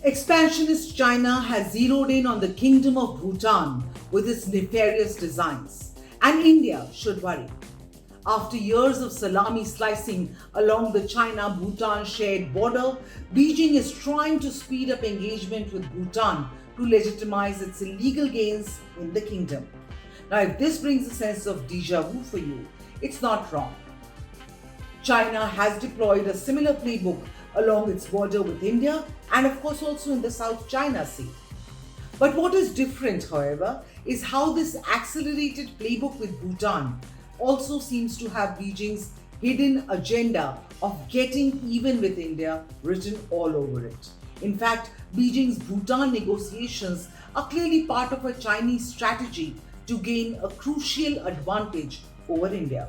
Expansionist China has zeroed in on the Kingdom of Bhutan with its nefarious designs, and India should worry. After years of salami slicing along the China-Bhutan shared border, Beijing is trying to speed up engagement with Bhutan to legitimize its illegal gains in the kingdom. Now, if this brings a sense of déjà vu for you, it's not wrong. China has deployed a similar playbook along its border with India and of course also in the South China Sea. But what is different, however, is how this accelerated playbook with Bhutan also seems to have Beijing's hidden agenda of getting even with India written all over it. In fact, Beijing's Bhutan negotiations are clearly part of a Chinese strategy to gain a crucial advantage over India.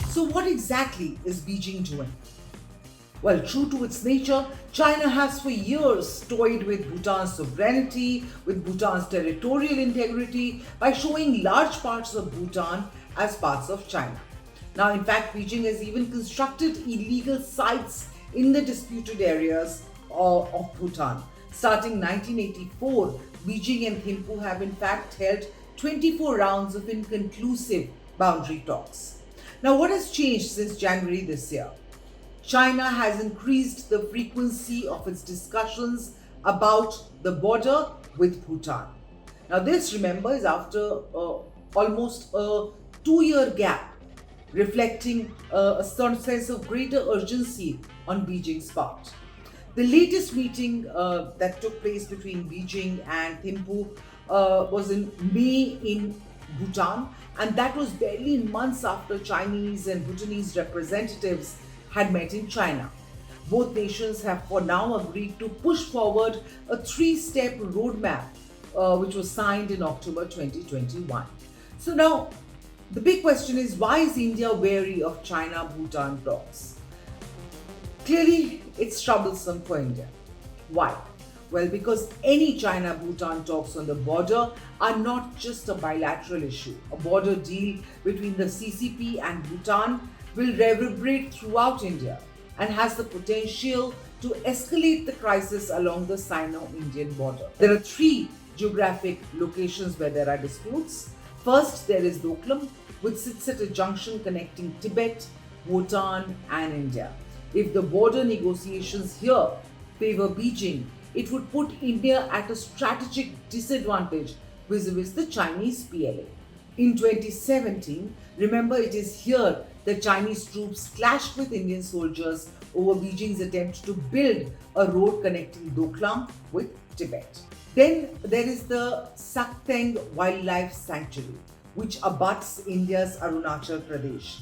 So what exactly is Beijing doing? Well, true to its nature, China has for years toyed with Bhutan's sovereignty, with Bhutan's territorial integrity by showing large parts of Bhutan as parts of China. Now, in fact, Beijing has even constructed illegal sites in the disputed areas of Bhutan. Starting 1984, Beijing and Thimphu have in fact held 24 rounds of inconclusive boundary talks. Now, what has changed since January this year? China has increased the frequency of its discussions about the border with Bhutan. Now, this, remember, is after almost a 2-year gap, reflecting a certain sense of greater urgency on Beijing's part. The latest meeting that took place between Beijing and Thimphu was in May in Bhutan, and that was barely months after Chinese and Bhutanese representatives had met in China. Both nations have for now agreed to push forward a 3-step roadmap which was signed in October 2021. So now, the big question is, why is India wary of China-Bhutan talks? Clearly, it's troublesome for India. Why? Well, because any China-Bhutan talks on the border are not just a bilateral issue. A border deal between the CCP and Bhutan will reverberate throughout India and has the potential to escalate the crisis along the Sino-Indian border. There are 3 geographic locations where there are disputes. First, there is Doklam, which sits at a junction connecting Tibet, Bhutan, and India. If the border negotiations here favor Beijing, it would put India at a strategic disadvantage vis-a-vis the Chinese PLA. In 2017, remember, it is here that Chinese troops clashed with Indian soldiers over Beijing's attempt to build a road connecting Doklam with Tibet. Then there is the Sakteng Wildlife Sanctuary, which abuts India's Arunachal Pradesh.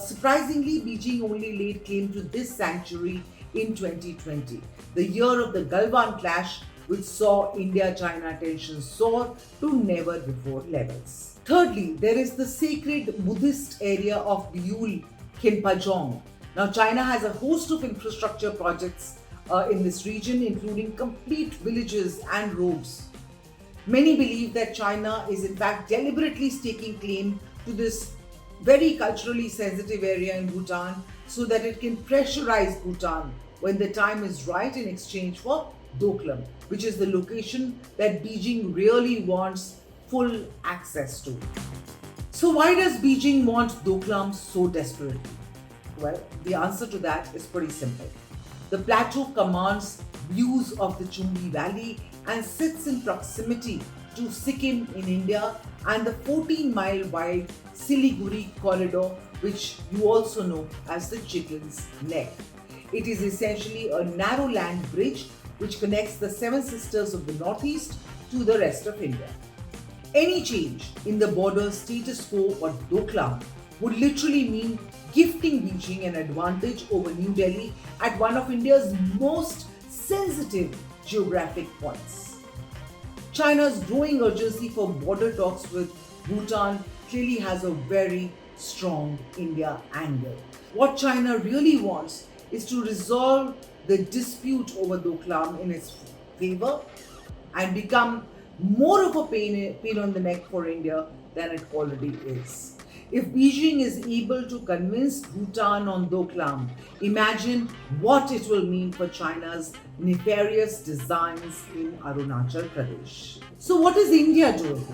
Surprisingly, Beijing only laid claim to this sanctuary in 2020, the year of the Galwan clash, which saw India-China tensions soar to never-before levels. Thirdly, there is the sacred Buddhist area of Byul Khenpajong. Now, China has a host of infrastructure projects in this region, including complete villages and roads. Many believe that China is in fact deliberately staking claim to this very culturally sensitive area in Bhutan so that it can pressurize Bhutan when the time is right in exchange for Doklam, which is the location that Beijing really wants full access to. So why does Beijing want Doklam so desperately? Well, the answer to that is pretty simple. The plateau commands views of the Chumbi Valley and sits in proximity to Sikkim in India and the 14-mile wide Siliguri corridor, which you also know as the Chicken's Neck. It is essentially a narrow land bridge which connects the 7 sisters of the Northeast to the rest of India. Any change in the border status quo for Doklam would literally mean gifting Beijing an advantage over New Delhi at one of India's most sensitive geographic points. China's growing urgency for border talks with Bhutan clearly has a very strong India angle. What China really wants is to resolve the dispute over Doklam in its favor and become more of a pain on the neck for India than it already is. If Beijing is able to convince Bhutan on Doklam, imagine what it will mean for China's nefarious designs in Arunachal Pradesh. So, what is India doing?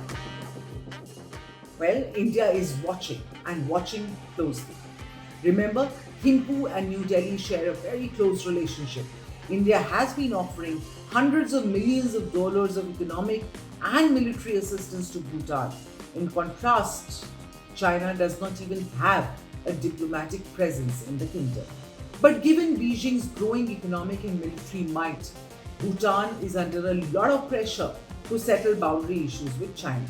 Well, India is watching and watching closely. Remember, Thimphu and New Delhi share a very close relationship. India has been offering hundreds of millions of dollars of economic and military assistance to Bhutan. In contrast, China does not even have a diplomatic presence in the kingdom. But given Beijing's growing economic and military might, Bhutan is under a lot of pressure to settle boundary issues with China.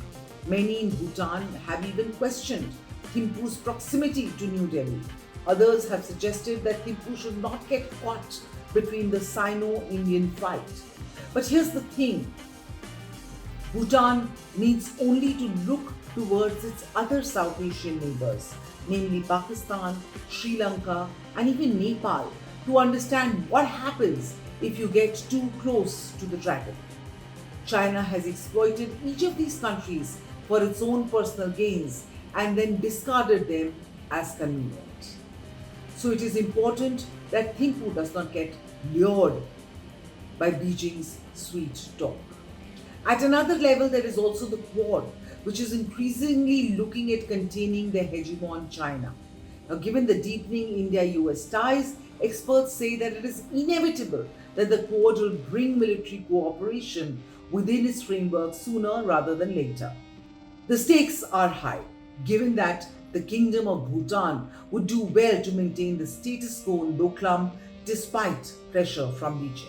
Many in Bhutan have even questioned Thimphu's proximity to New Delhi. Others have suggested that Thimphu should not get caught between the Sino-Indian fight. But here's the thing, Bhutan needs only to look towards its other South Asian neighbors, namely Pakistan, Sri Lanka, and even Nepal, to understand what happens if you get too close to the dragon. China has exploited each of these countries for its own personal gains and then discarded them as convenient. So it is important that Thimphu does not get lured by Beijing's sweet talk. At another level, there is also the Quad, which is increasingly looking at containing the hegemon China. Now, given the deepening India-US ties, experts say that it is inevitable that the Quad will bring military cooperation within its framework sooner rather than later. The stakes are high, given that the Kingdom of Bhutan would do well to maintain the status quo in Doklam despite pressure from Beijing.